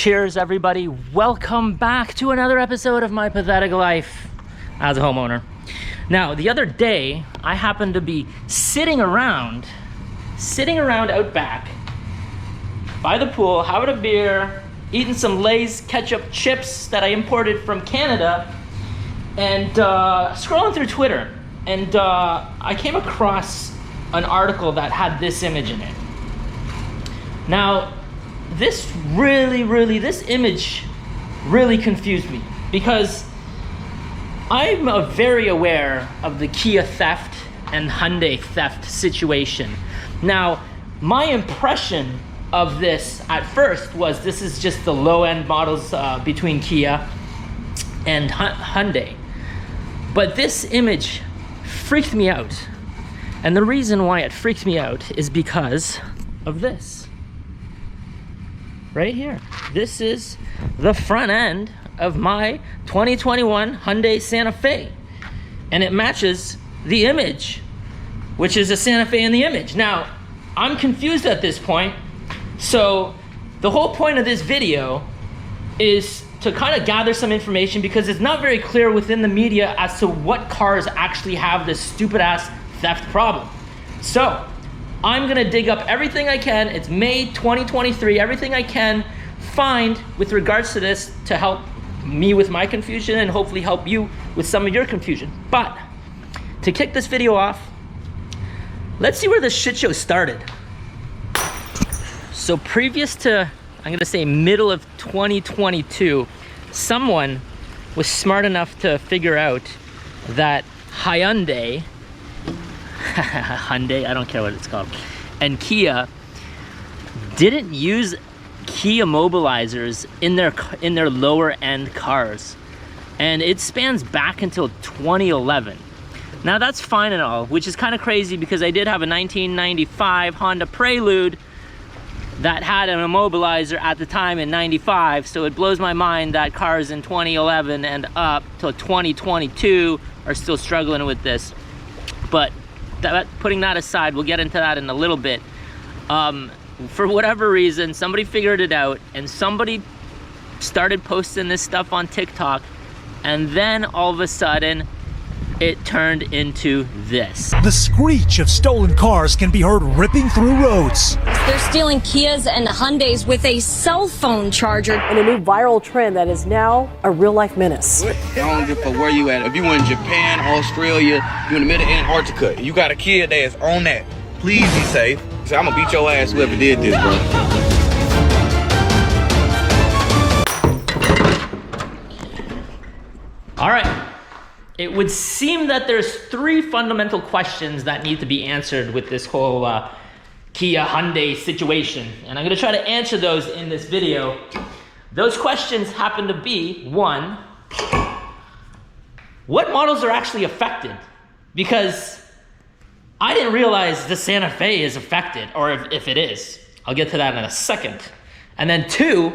Cheers, everybody. Welcome back to another episode of my pathetic life as a homeowner. Now, the other day, I happened to be sitting around out back by the pool, having a beer, eating some Lay's ketchup chips that I imported from Canada, and scrolling through Twitter. And I came across an article that had this image in it. Now, this image really confused me because I'm very aware of the Kia theft and Hyundai theft situation. Now, my impression of this at first was this is just the low-end models between Kia and Hyundai. But this image freaked me out. And the reason why it freaked me out is because of this. Right here. This is the front end of my 2021 Hyundai Santa Fe. And it matches the image, which is a Santa Fe in the image. Now, I'm confused at this point. So the whole point of this video is to kind of gather some information because it's not very clear within the media as to what cars actually have this stupid ass theft problem. So I'm gonna dig up everything I can. It's May 2023, everything I can find with regards to this to help me with my confusion and hopefully help you with some of your confusion. But to kick this video off, let's see where this shit show started. So previous to, I'm gonna say middle of 2022, someone was smart enough to figure out that Hyundai, I don't care what it's called, and Kia didn't use Kia mobilizers in their lower end cars, and it spans back until 2011. Now that's fine and all, which is kind of crazy because I did have a 1995 Honda Prelude that had an immobilizer at the time in 95, so it blows my mind that cars in 2011 and up till 2022 are still struggling with this. But putting that aside, we'll get into that in a little bit. For whatever reason, somebody figured it out and somebody started posting this stuff on TikTok, and then all of a sudden it turned into this. The screech of stolen cars can be heard ripping through roads. They're stealing Kias and Hyundais with a cell phone charger. And a new viral trend that is now a real-life menace. I don't give a fuck where you at. If you in Japan, Australia, you in the middle of Antarctica, and you got a kid that is on that, please be safe. So I'm gonna beat your ass whoever did this, bro. All right. It would seem that there's three fundamental questions that need to be answered with this whole Kia Hyundai situation. And I'm gonna try to answer those in this video. Those questions happen to be, one, what models are actually affected? Because I didn't realize the Santa Fe is affected, or if it is. I'll get to that in a second. And then two,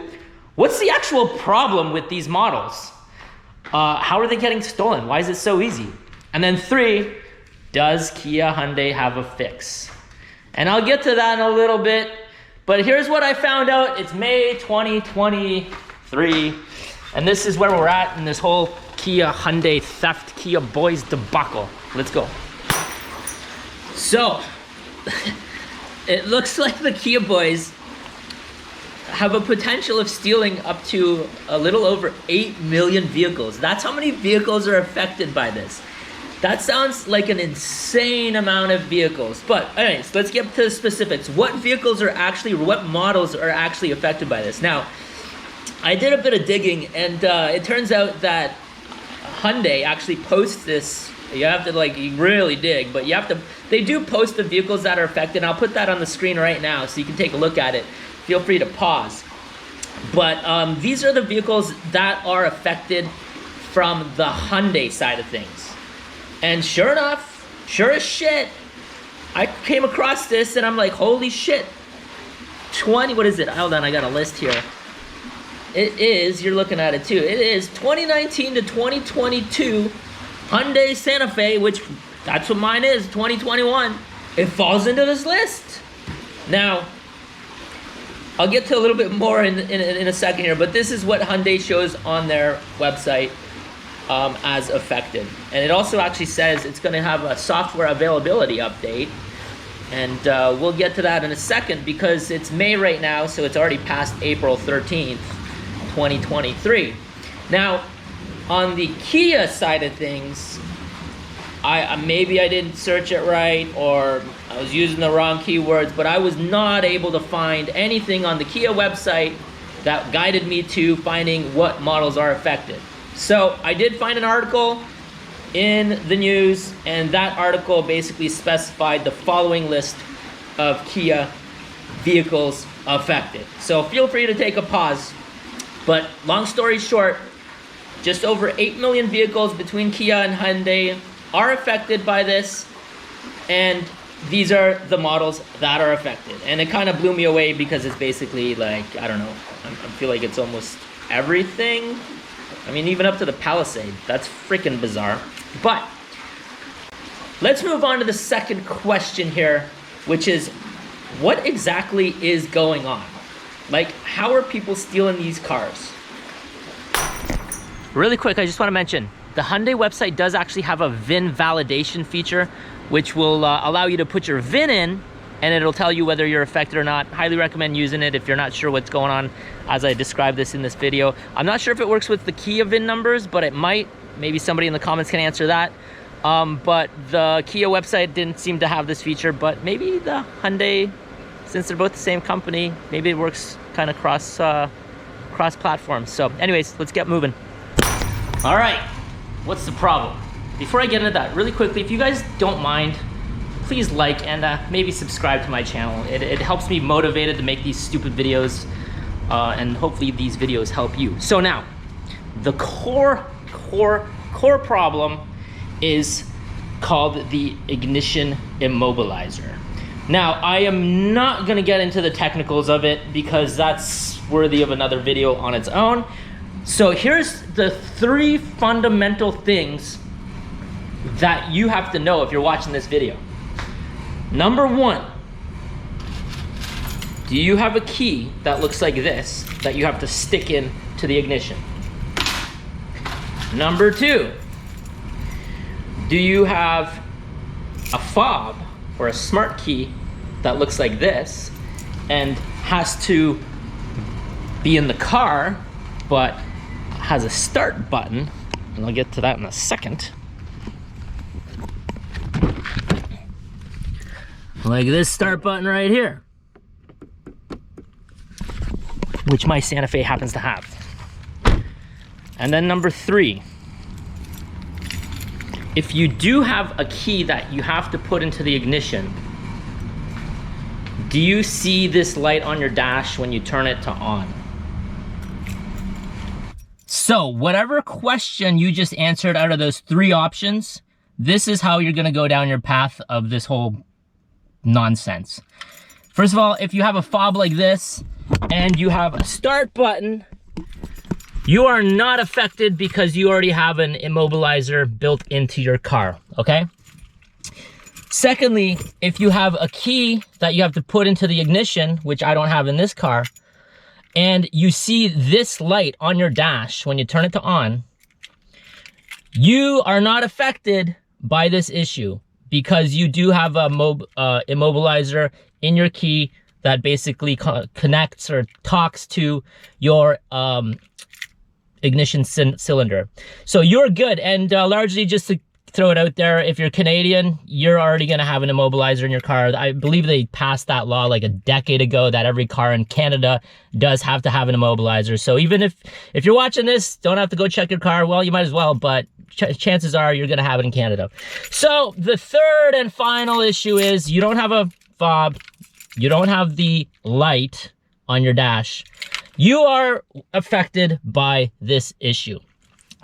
what's the actual problem with these models? How are they getting stolen? Why is it so easy? And then three, does Kia Hyundai have a fix? And I'll get to that in a little bit, but here's what I found out. It's May 2023, and this is where we're at in this whole Kia Hyundai theft, Kia boys debacle. Let's go. So, it looks like the Kia boys have a potential of stealing up to a little over 8 million vehicles. That's how many vehicles are affected by this. That sounds like an insane amount of vehicles. But anyways, let's get to the specifics. What models are actually affected by this? Now, I did a bit of digging, and it turns out that Hyundai actually posts this. You have to you really dig, but they do post the vehicles that are affected. I'll put that on the screen right now so you can take a look at it. Feel free to pause. But these are the vehicles that are affected from the Hyundai side of things. And sure enough, sure as shit, I came across this and I'm like, holy shit. What is it? Hold on, I got a list here. It is, you're looking at it too, it is 2019 to 2022 Hyundai Santa Fe, which that's what mine is, 2021. It falls into this list. Now, I'll get to a little bit more in a second here, but this is what Hyundai shows on their website as affected. And it also actually says it's going to have a software availability update. And we'll get to that in a second because it's May right now, so it's already past April 13th, 2023. Now, on the Kia side of things, maybe I didn't search it right, or I was using the wrong keywords, but I was not able to find anything on the Kia website that guided me to finding what models are affected. So I did find an article in the news, and that article basically specified the following list of Kia vehicles affected. So feel free to take a pause, but long story short, just over 8 million vehicles between Kia and Hyundai are affected by this, and these are the models that are affected. And it kind of blew me away because it's basically like, I don't know, I feel like it's almost everything. I mean, even up to the Palisade. That's freaking bizarre. But let's move on to the second question here, which is, what exactly is going on? Like, how are people stealing these cars? Really quick, I just want to mention, the Hyundai website does actually have a VIN validation feature, which will allow you to put your VIN in, and it'll tell you whether you're affected or not. Highly recommend using it if you're not sure what's going on, as I described this in this video. I'm not sure if it works with the Kia VIN numbers, but it might. Maybe somebody in the comments can answer that. But the Kia website didn't seem to have this feature, but maybe the Hyundai, since they're both the same company, maybe it works kind of cross-platform. So anyways, let's get moving. All right, what's the problem? Before I get into that, really quickly, if you guys don't mind, please like and maybe subscribe to my channel. It helps me motivated to make these stupid videos, and hopefully these videos help you. So now, the core problem is called the ignition immobilizer. Now, I am not gonna get into the technicals of it because that's worthy of another video on its own. So here's the 3 fundamental things that you have to know if you're watching this video. Number 1, do you have a key that looks like this that you have to stick in to the ignition? Number 2, do you have a fob or a smart key that looks like this and has to be in the car but has a start button, and I'll get to that in a second. Like this start button right here, which my Santa Fe happens to have. And then number 3, if you do have a key that you have to put into the ignition, do you see this light on your dash when you turn it to on? So whatever question you just answered out of those 3 options, this is how you're gonna go down your path of this whole nonsense. First of all, if you have a fob like this and you have a start button, you are not affected because you already have an immobilizer built into your car, okay? Secondly, if you have a key that you have to put into the ignition, which I don't have in this car, and you see this light on your dash when you turn it to on, you are not affected by this issue because you do have a immobilizer in your key that basically connects or talks to your ignition cylinder. So you're good, and largely just to throw it out there, if you're Canadian, you're already gonna have an immobilizer in your car. I believe they passed that law like a decade ago that every car in Canada does have to have an immobilizer. So even if you're watching this, don't have to go check your car, well, you might as well, but chances are you're gonna have it in Canada. So the third and final issue is you don't have a fob, you don't have the light on your dash. You are affected by this issue.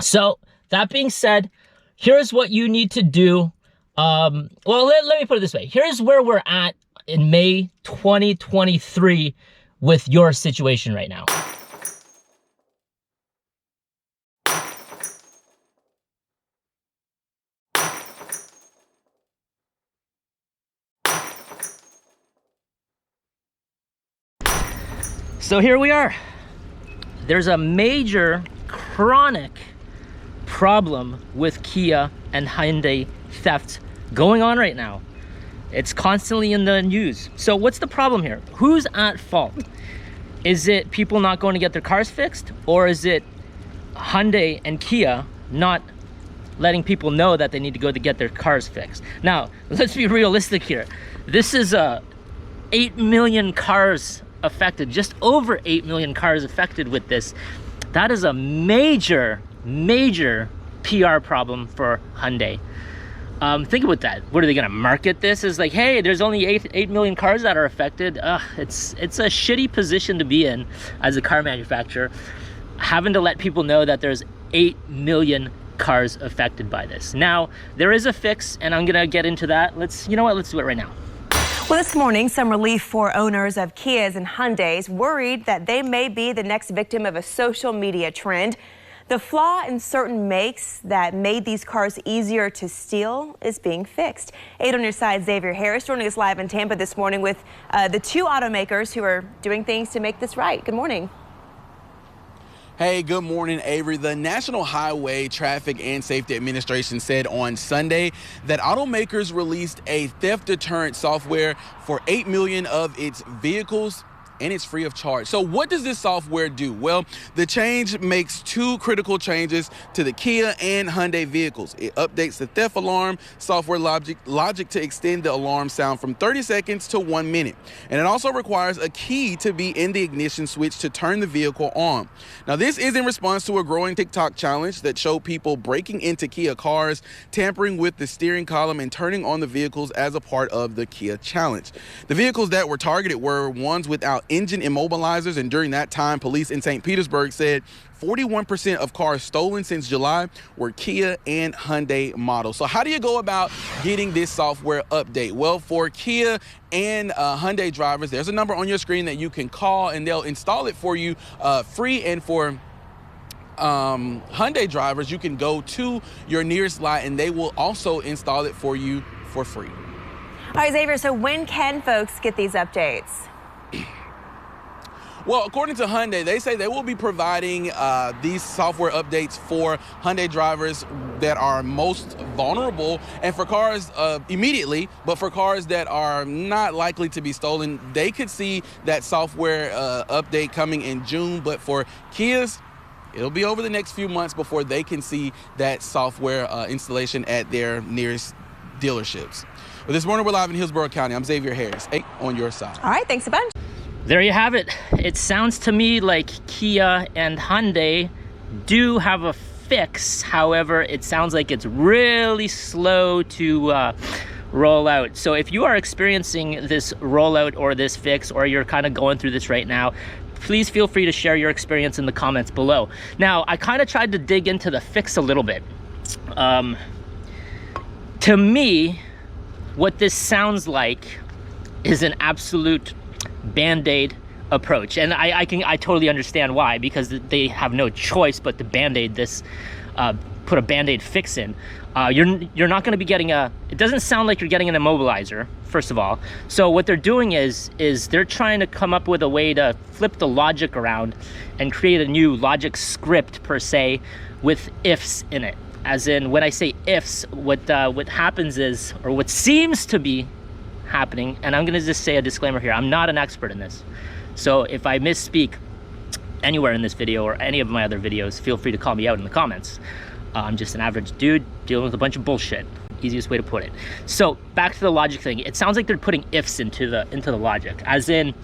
So that being said, here's what you need to do. Well, let me put it this way. Here's where we're at in May 2023 with your situation right now. So here we are. There's a major chronic problem with Kia and Hyundai theft going on right now. It's constantly in the news. So what's the problem here? Who's at fault? Is it people not going to get their cars fixed? Or is it Hyundai and Kia not letting people know that they need to go to get their cars fixed? Now, let's be realistic here. This is 8 million cars affected, just over 8 million cars affected with this. That is a major PR problem for Hyundai. Think about that. What are they gonna market this as like, hey, there's only 8 million cars that are affected? It's a shitty position to be in as a car manufacturer, having to let people know that there's 8 million cars affected by this. Now, there is a fix, and I'm gonna get into that. You know what, let's do it right now. Well, this morning, some relief for owners of Kias and Hyundais worried that they may be the next victim of a social media trend. The flaw in certain makes that made these cars easier to steal is being fixed. 8 on your side, Xavier Harris joining us live in Tampa this morning with the 2 automakers who are doing things to make this right. Good morning. Hey, good morning, Avery. The National Highway Traffic and Safety Administration said on Sunday that automakers released a theft deterrent software for 8 million of its vehicles, and it's free of charge. So what does this software do? Well, the change makes 2 critical changes to the Kia and Hyundai vehicles. It updates the theft alarm software logic to extend the alarm sound from 30 seconds to 1 minute. And it also requires a key to be in the ignition switch to turn the vehicle on. Now, this is in response to a growing TikTok challenge that showed people breaking into Kia cars, tampering with the steering column, and turning on the vehicles as a part of the Kia challenge. The vehicles that were targeted were ones without engine immobilizers, and during that time, police in St. Petersburg said 41% of cars stolen since July were Kia and Hyundai models. So how do you go about getting this software update? Well, for Kia and Hyundai drivers, there's a number on your screen that you can call and they'll install it for you free. And for Hyundai drivers, you can go to your nearest lot and they will also install it for you for free. All right, Xavier, so when can folks get these updates? Well, according to Hyundai, they say they will be providing these software updates for Hyundai drivers that are most vulnerable, and for cars immediately, but for cars that are not likely to be stolen, they could see that software update coming in June. But for Kias, it'll be over the next few months before they can see that software installation at their nearest dealerships. But this morning, we're live in Hillsborough County. I'm Xavier Harris, 8 on your side. All right, thanks a bunch. There you have it. It sounds to me like Kia and Hyundai do have a fix. However, it sounds like it's really slow to roll out. So if you are experiencing this rollout or this fix, or you're kind of going through this right now, please feel free to share your experience in the comments below. Now, I kind of tried to dig into the fix a little bit. To me, what this sounds like is an absolute Band-Aid approach, and I totally understand why, because they have no choice but to Band-Aid this, put a Band-Aid fix in. You're not going to be getting it doesn't sound like you're getting an immobilizer, first of all. So what they're doing is they're trying to come up with a way to flip the logic around and create a new logic script per se with ifs in it. As in, when I say ifs, what happens is, or what seems to be happening, and I'm gonna just say a disclaimer here, I'm not an expert in this, so if I misspeak anywhere in this video or any of my other videos, feel free to call me out in the comments. I'm just an average dude dealing with a bunch of bullshit, easiest way to put it. So back to the logic thing, it sounds like they're putting ifs into the logic, as in,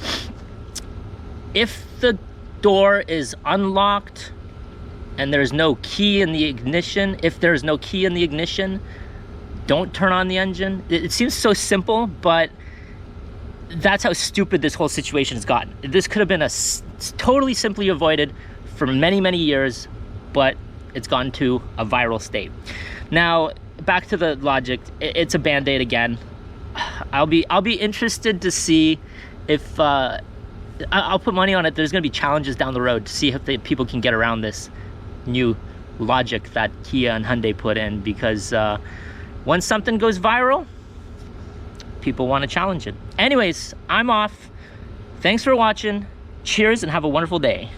if the door is unlocked and there's no key in the ignition, don't turn on the engine. It seems so simple, but that's how stupid this whole situation has gotten. This could have been totally simply avoided for many, many years, but it's gone to a viral state. Now, back to the logic, it's a Band-Aid again. I'll be interested to see if, I'll put money on it, there's gonna be challenges down the road to see if people can get around this new logic that Kia and Hyundai put in, because once something goes viral, people want to challenge it. Anyways, I'm off. Thanks for watching. Cheers and have a wonderful day.